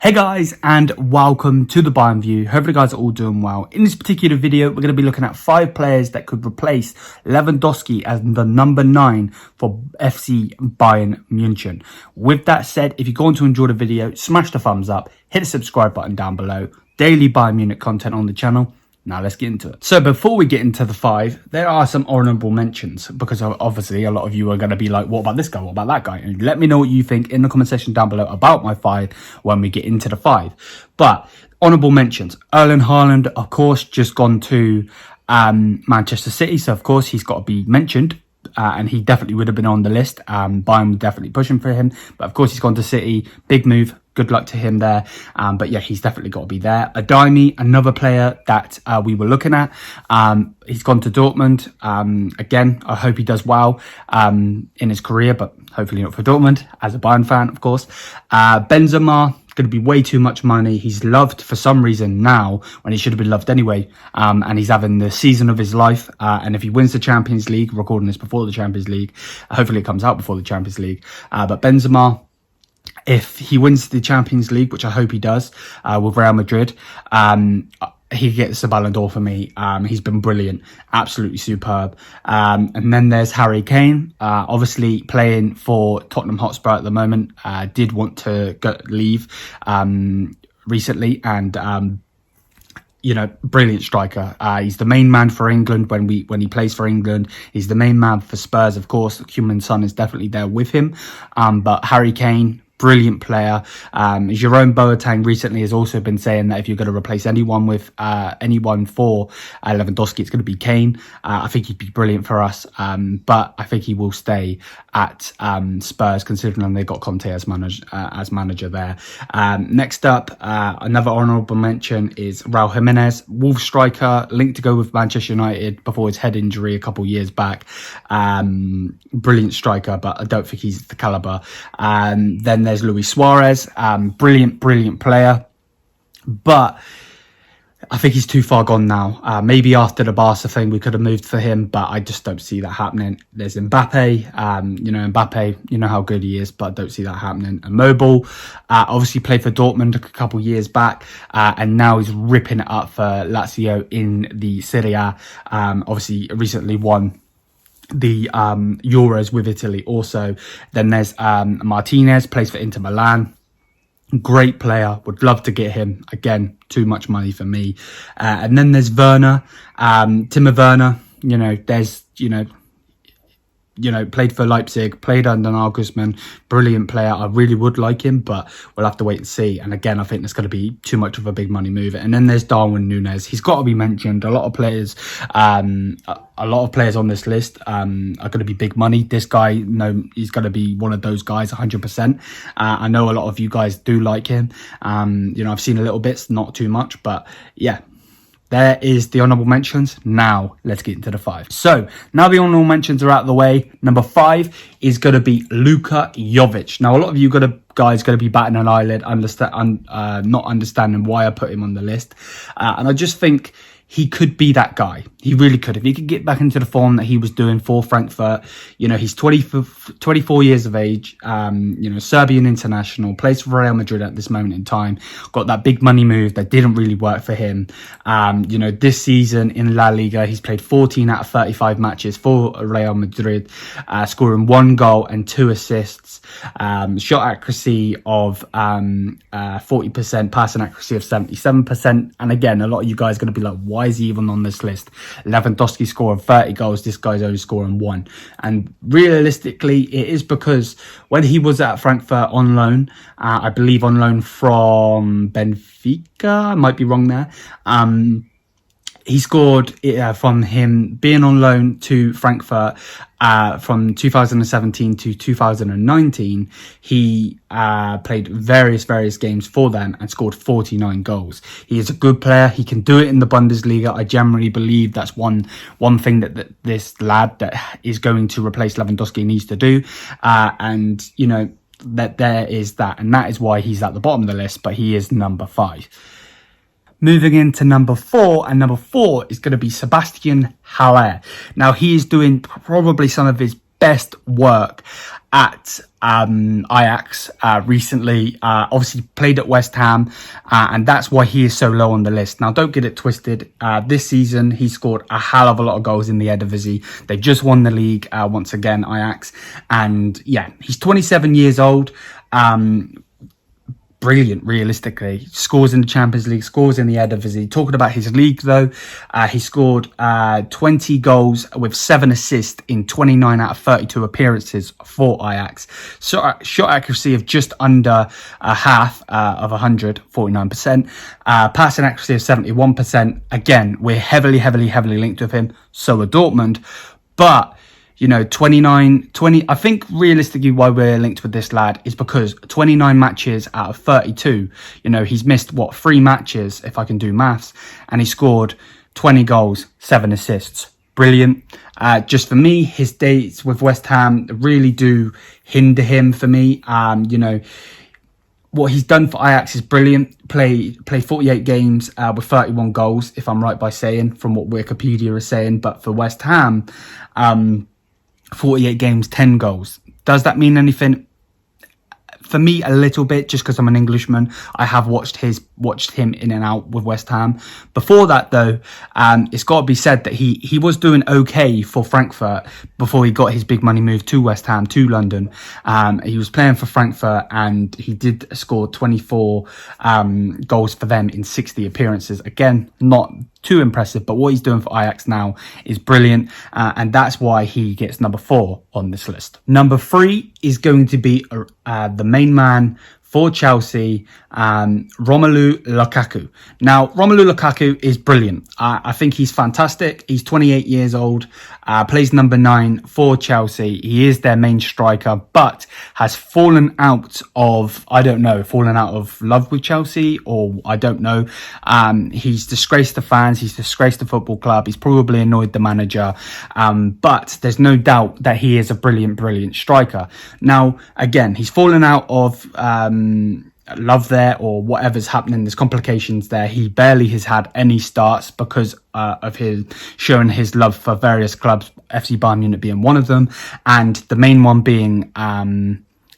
Hey guys, and welcome to the Bayern View. Hopefully you guys are all doing well. In this particular video, we're going to be looking at 5 players that could replace Lewandowski as the number 9 for FC Bayern Munich. With that said, if you're going to enjoy the video, smash the thumbs up, hit the subscribe button down below. Daily Bayern Munich content on the channel. Now let's get into it. So before we get into the 5, there are some honourable mentions, because obviously a lot of you are going to be like, what about this guy? What about that guy? And let me know what you think in the comment section down below about my 5 when we get into the 5. But honourable mentions. Erling Haaland, of course, just gone to Manchester City. So of course he's got to be mentioned. And he definitely would have been on the list. Bayern were definitely pushing for him. But of course he's gone to City. Big move. Good luck to him there. But yeah, he's definitely got to be there. Adami, another player that we were looking at. He's gone to Dortmund. Again, I hope he does well in his career, but hopefully not for Dortmund, as a Bayern fan, of course. Benzema, going to be way too much money. He's loved for some reason now when he should have been loved anyway. And he's having the season of his life. And if he wins the Champions League, recording this before the Champions League, hopefully it comes out before the Champions League. But Benzema, if he wins the Champions League, which I hope he does, with Real Madrid, he gets the Ballon d'Or for me. He's been brilliant, absolutely superb. And then there's Harry Kane, obviously playing for Tottenham Hotspur at the moment. Did want to leave recently, and you know, brilliant striker. He's the main man for England when he plays for England. He's the main man for Spurs, of course. Heung-min Son is definitely there with him. But Harry Kane, brilliant player. Jerome Boateng recently has also been saying that if you're going to replace anyone with anyone for Lewandowski, it's going to be Kane. I think he'd be brilliant for us, but I think he will stay at Spurs, considering they got Conte as manager there. Next up, another honourable mention is Raul Jimenez, Wolves striker, linked to go with Manchester United before his head injury a couple years back. Brilliant striker, but I don't think he's the calibre. Then there's Luis Suarez, brilliant player, but I think he's too far gone now. Maybe after the Barca thing we could have moved for him, but I just don't see that happening. There's Mbappe, Mbappe, you know how good he is, but I don't see that happening. And Mobile, obviously played for Dortmund a couple years back, and now he's ripping it up for Lazio in the Serie A. Obviously recently won the Euros with Italy also. Then there's Martinez, plays for Inter Milan. Great player, would love to get him. Again, too much money for me. And then there's Werner, Timo Werner. Played for Leipzig, played under Nagelsmann, brilliant player. I really would like him, but we'll have to wait and see. And again, I think that's going to be too much of a big money move. And then there's Darwin Núñez. He's got to be mentioned. A lot of players on this list are going to be big money. This guy, he's going to be one of those guys, 100%. I know a lot of you guys do like him. I've seen a little bits, not too much, but yeah. There is the honourable mentions. Now, let's get into the 5. So, now the honourable mentions are out of the way. Number 5 is going to be Luka Yovic. Now, a lot of you guys going to be batting an eyelid, not understanding why I put him on the list. And I just think he could be that guy. He really could. If he could get back into the form that he was doing for Frankfurt. He's 24 years of age, Serbian international, plays for Real Madrid at this moment in time. Got that big money move that didn't really work for him. This season in La Liga, he's played 14 out of 35 matches for Real Madrid, scoring 1 goal and 2 assists. Shot accuracy of 40%, passing accuracy of 77%. And again, a lot of you guys are going to be like, why is he even on this list? Lewandowski scoring 30 goals, this guy's only scoring 1. And realistically, it is because when he was at Frankfurt on loan, I believe on loan from Benfica, I might be wrong there, he scored from him being on loan to Frankfurt from 2017 to 2019. He played various games for them and scored 49 goals. He is a good player. He can do it in the Bundesliga. I generally believe that's one thing that this lad that is going to replace Lewandowski needs to do. That there is that. And that is why he's at the bottom of the list, but he is number 5. Moving into number 4, and number 4 is going to be Sebastian Haller. Now, he is doing probably some of his best work at Ajax recently, obviously played at West Ham, and that's why he is so low on the list. Now, don't get it twisted. This season, he scored a hell of a lot of goals in the Eredivisie. They just won the league once again, Ajax. And yeah, he's 27 years old. Brilliant, realistically. Scores in the Champions League, scores in the Eredivisie. Talking about his league, though, he scored 20 goals with 7 assists in 29 out of 32 appearances for Ajax. So, shot accuracy of just under half of 100, 49%. Passing accuracy of 71%. Again, we're heavily linked with him. So are Dortmund. But you know, 20, I think realistically why we're linked with this lad is because 29 matches out of 32, you know, he's missed, 3 matches, if I can do maths, and he scored 20 goals, 7 assists. Brilliant. Just for me, his dates with West Ham really do hinder him for me. You know, what he's done for Ajax is brilliant. Play 48 games with 31 goals, if I'm right by saying, from what Wikipedia is saying. But for West Ham, 48 games, 10 goals. Does that mean anything? For me, a little bit, just because I'm an Englishman. I have watched him in and out with West Ham. Before that, though, it's got to be said that he was doing okay for Frankfurt before he got his big money move to West Ham, to London. He was playing for Frankfurt, and he did score 24 goals for them in 60 appearances. Again, not too impressive, but what he's doing for Ajax now is brilliant, and that's why he gets number 4 on this list. Number 3 is going to be the main man for Chelsea, Romelu Lukaku. Now, Romelu Lukaku is brilliant. I think he's fantastic. He's 28 years old, plays number 9 for Chelsea. He is their main striker, but has fallen out of love with Chelsea, or I don't know. He's disgraced the fans. He's disgraced the football club. He's probably annoyed the manager. But there's no doubt that he is a brilliant striker. Now, again, he's fallen out of love there, or whatever's happening, there's complications there. He barely has had any starts because of his showing his love for various clubs, FC Bayern Munich being one of them, and the main one being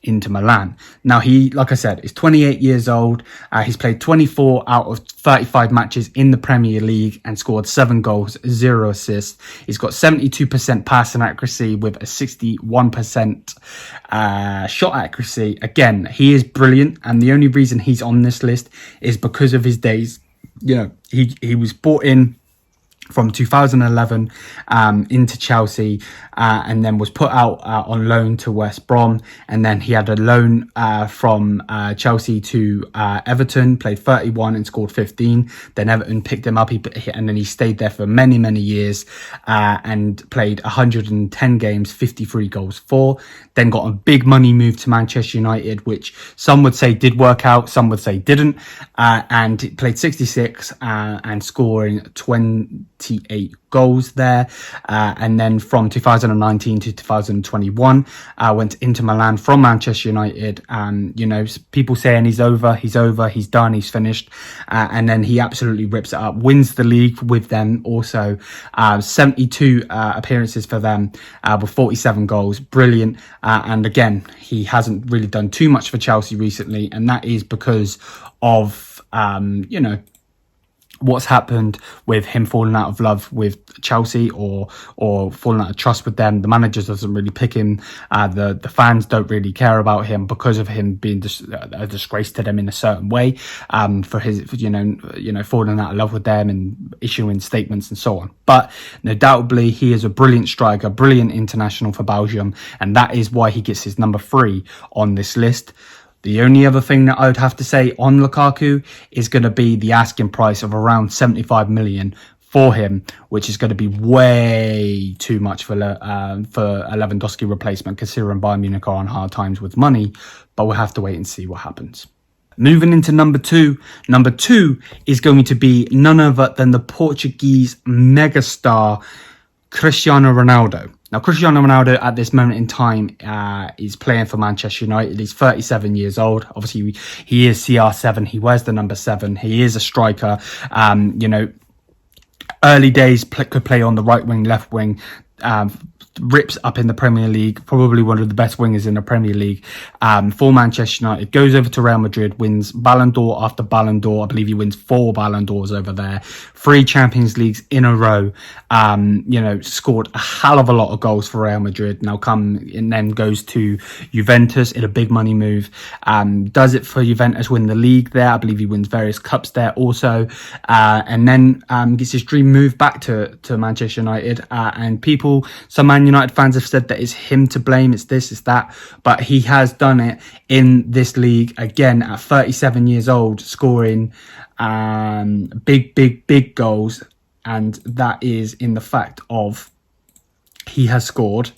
Inter Milan. Now, he, like I said, is 28 years old. He's played 24 out of 35 matches in the Premier League and scored 7 goals, 0 assists. He's got 72% passing accuracy with a 61% shot accuracy. Again, he is brilliant, and the only reason he's on this list is because of his days. You know, he was brought in from 2011 into Chelsea, and then was put out on loan to West Brom, and then he had a loan from Chelsea to Everton, played 31 and scored 15. Then Everton picked him up, and then he stayed there for many years, and played 110 games, 53 goals for. Then got a big money move to Manchester United, which some would say did work out, some would say didn't, and played 66 and scoring 28 goals there, and then from 2019 to 2021 went into Milan from Manchester United. You know, people saying he's done, he's finished, and then he absolutely rips it up, wins the league with them also, 72 appearances for them, with 47 goals. Brilliant. And again, he hasn't really done too much for Chelsea recently, and that is because of you know, what's happened with him falling out of love with Chelsea, or falling out of trust with them. The manager doesn't really pick him. The fans don't really care about him because of him being a disgrace to them in a certain way, for his, you know, falling out of love with them and issuing statements and so on. But no doubtably, he is a brilliant striker, brilliant international for Belgium, and that is why he gets his number 3 on this list. The only other thing that I would have to say on Lukaku is going to be the asking price of around 75 million for him, which is going to be way too much for a Lewandowski replacement, considering Bayern Munich are on hard times with money. But we'll have to wait and see what happens. Moving into number 2. Number 2 is going to be none other than the Portuguese megastar, Cristiano Ronaldo. Now, Cristiano Ronaldo at this moment in time is playing for Manchester United. He's 37 years old. Obviously, he is CR7. He wears the number 7. He is a striker. You know, early days could play on the right wing, left wing. rips up in the Premier League, probably one of the best wingers in the Premier League for Manchester United. Goes over to Real Madrid, wins Ballon d'Or after Ballon d'Or. I believe he wins 4 Ballon d'Ors over there, 3 Champions Leagues in a row. Scored a hell of a lot of goals for Real Madrid. Now and then goes to Juventus in a big money move. Does it for Juventus, win the league there. I believe he wins various cups there also. And then gets his dream move back to Manchester United. And some Man United fans have said that it's him to blame, it's this, it's that, but he has done it in this league again at 37 years old, scoring big goals. And that is in the fact of he has scored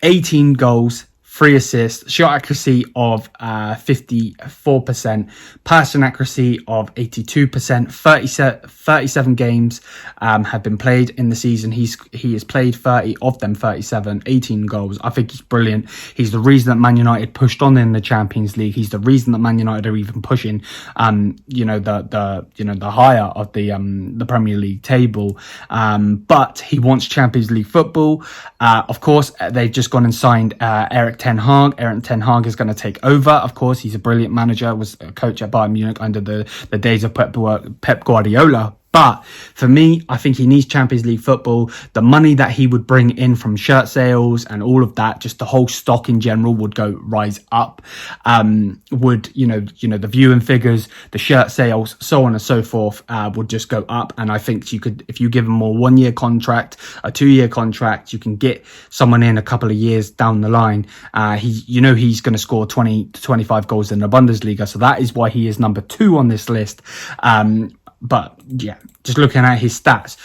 18 goals, 3 assists, shot accuracy of 54%, passing accuracy of 82%, 37 games have been played in the season. He has played 30 of them, 37, 18 goals. I think he's brilliant. He's the reason that Man United pushed on in the Champions League. He's the reason that Man United are even pushing the higher of the Premier League table. But he wants Champions League football. Of course, they've just gone and signed Erik Ten Hag. Erik Ten Hag is going to take over. Of course, he's a brilliant manager, was a coach at Bayern Munich under the days of Pep Guardiola. But for me, I think he needs Champions League football. The money that he would bring in from shirt sales and all of that, just the whole stock in general would rise up. The viewing figures, the shirt sales, so on and so forth, would just go up. And I think if you give him a 1-year contract, a 2-year contract, you can get someone in a couple of years down the line. He's going to score 20 to 25 goals in the Bundesliga. So that is why he is number 2 on this list. But yeah, just looking at his stats,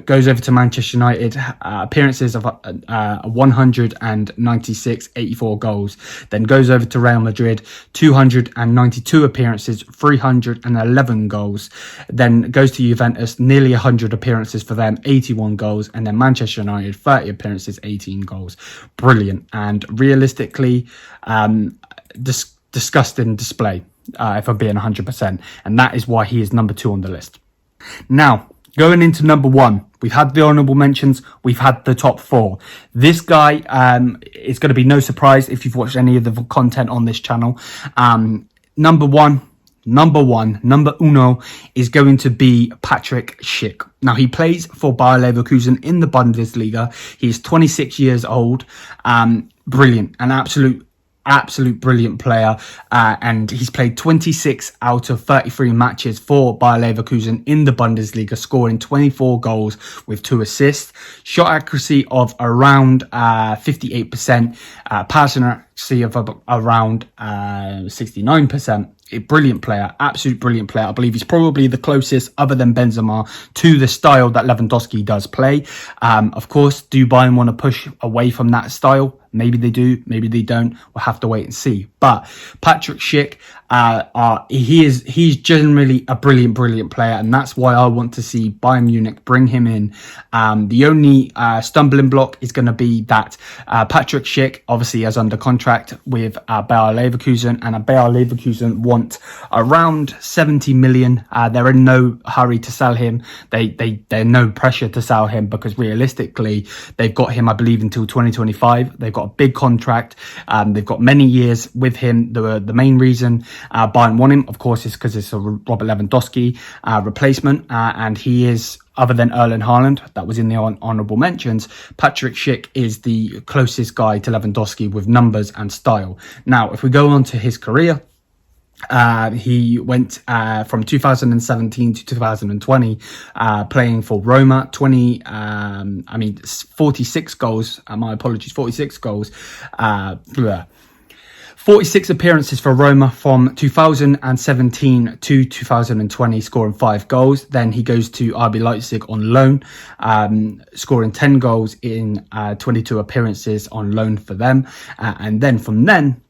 goes over to Manchester United, appearances of 196, 84 goals. Then goes over to Real Madrid, 292 appearances, 311 goals. Then goes to Juventus, nearly 100 appearances for them, 81 goals. And then Manchester United, 30 appearances, 18 goals. Brilliant. And realistically, disgusting display. If I'm being 100%, and that is why he is number 2 on the list. Now, going into number 1, we've had the honourable mentions, we've had the top 4. This guy is going to be no surprise if you've watched any of the content on this channel. Number uno is going to be Patrick Schick. Now, he plays for Bayern Leverkusen in the Bundesliga. He's 26 years old. Brilliant, an absolute brilliant player, and he's played 26 out of 33 matches for Bayer Leverkusen in the Bundesliga, scoring 24 goals with 2 assists, shot accuracy of around 58%, passing accuracy of around 69%. A brilliant player, absolute brilliant player. I believe he's probably the closest, other than Benzema, to the style that Lewandowski does play. Of course, do Bayern want to push away from that style? Maybe they do, maybe they don't. We'll have to wait and see. But Patrick Schick, he's generally a brilliant player, and that's why I want to see Bayern Munich bring him in. The only stumbling block is going to be that Patrick Schick obviously is under contract with Bayer Leverkusen, and Bayer Leverkusen want around 70 million. They're in no hurry to sell him. They're no pressure to sell him, because realistically they've got him, I believe, until 2025. They've got a big contract. They've got many years with him. The main reason Bayern want him, of course, is because it's a Robert Lewandowski replacement, and he is, other than Erling Haaland, that was in the honourable mentions, Patrick Schick is the closest guy to Lewandowski with numbers and style. Now, if we go on to his career, he went from 2017 to 2020 playing for Roma, 46 goals, my apologies, 46 goals, 46 appearances for Roma from 2017 to 2020, scoring 5 goals. Then he goes to RB Leipzig on loan, scoring 10 goals in 22 appearances on loan for them. And then from then,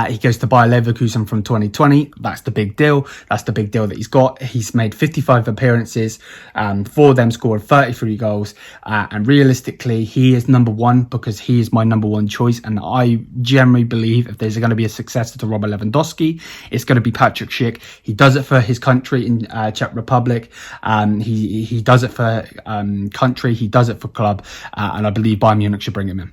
He goes to Bayern Leverkusen from 2020. That's the big deal. That's the big deal that he's got. He's made 55 appearances, 4 of them scored 33 goals. And realistically, he is number one because he is my number one choice. And I generally believe if there's going to be a successor to Robert Lewandowski, it's going to be Patrick Schick. He does it for his country in Czech Republic. He does it for country. He does it for club. And I believe Bayern Munich should bring him in.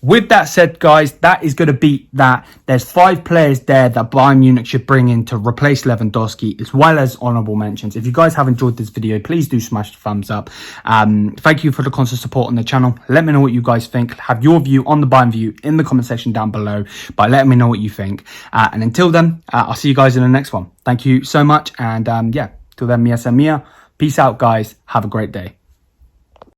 With that said, guys, that is going to beat that. There's 5 players there that Bayern Munich should bring in to replace Lewandowski, as well as honourable mentions. If you guys have enjoyed this video, please do smash the thumbs up. Thank you for the constant support on the channel. Let me know what you guys think. Have your view on the Bayern View in the comment section down below by letting me know what you think. And until then, I'll see you guys in the next one. Thank you so much. And yeah, till then, mia san mia. Peace out, guys. Have a great day.